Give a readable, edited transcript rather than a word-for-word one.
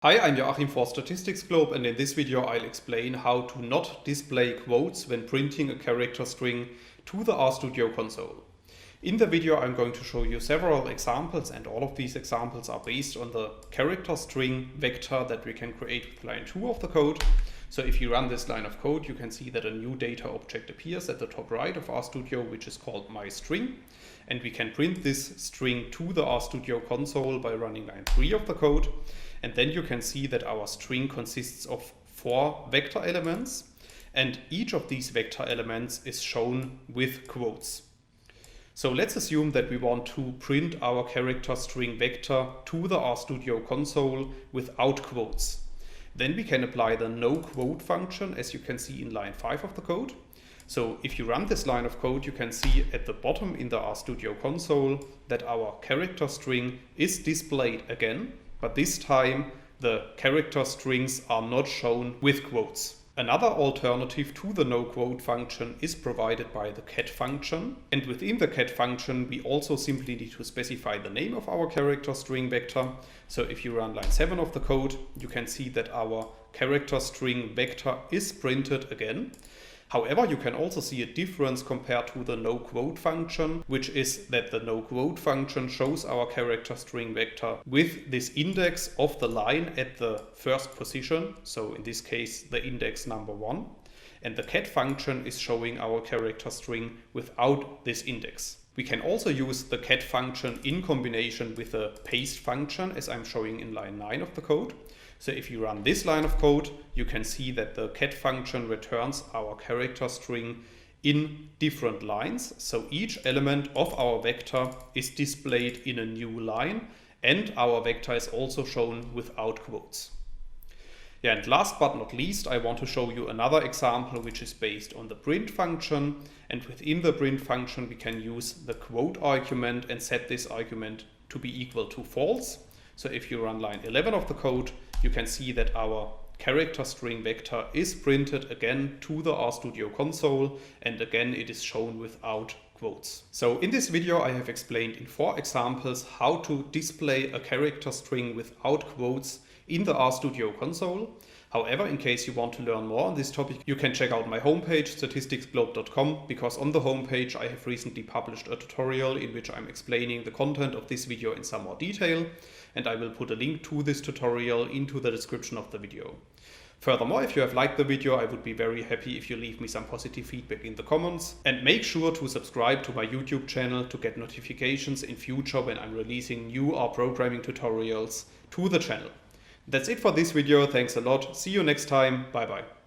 Hi, I'm Joachim for Statistics Globe, and in this video I'll explain how to not display quotes when printing a character string to the RStudio console. In the video I'm going to show you several examples, and all of these examples are based on the character string vector that we can create with line 2 of the code. So if you run this line of code, you can see that a new data object appears at the top right of RStudio, which is called myString. And we can print this string to the RStudio console by running line 3 of the code. And then you can see that our string consists of 4 vector elements, and each of these vector elements is shown with quotes. So let's assume that we want to print our character string vector to the RStudio console without quotes. Then we can apply the noquote function, as you can see in line 5 of the code. So if you run this line of code, you can see at the bottom in the RStudio console that our character string is displayed again, but this time the character strings are not shown with quotes. Another alternative to the noquote function is provided by the cat function, and within the cat function we also simply need to specify the name of our character string vector. So if you run line 7 of the code, you can see that our character string vector is printed again. However, you can also see a difference compared to the noquote function, which is that the noquote function shows our character string vector with this index of the line at the first position, so in this case the index number 1, and the cat function is showing our character string without this index. We can also use the cat function in combination with the paste function, as I'm showing in line 9 of the code. So if you run this line of code, you can see that the cat function returns our character string in different lines. So each element of our vector is displayed in a new line, and our vector is also shown without quotes. Yeah, and last but not least, I want to show you another example which is based on the print function. And within the print function, we can use the quote argument and set this argument to be equal to false. So if you run line 11 of the code, you can see that our character string vector is printed again to the RStudio console, and again it is shown without quotes. So in this video I have explained in 4 examples how to display a character string without quotes in the RStudio console. However, in case you want to learn more on this topic, you can check out my homepage statisticsglobe.com, because on the homepage I have recently published a tutorial in which I'm explaining the content of this video in some more detail, and I will put a link to this tutorial into the description of the video. Furthermore, if you have liked the video, I would be very happy if you leave me some positive feedback in the comments, and make sure to subscribe to my YouTube channel to get notifications in future when I'm releasing new R programming tutorials to the channel. That's it for this video. Thanks a lot. See you next time. Bye bye.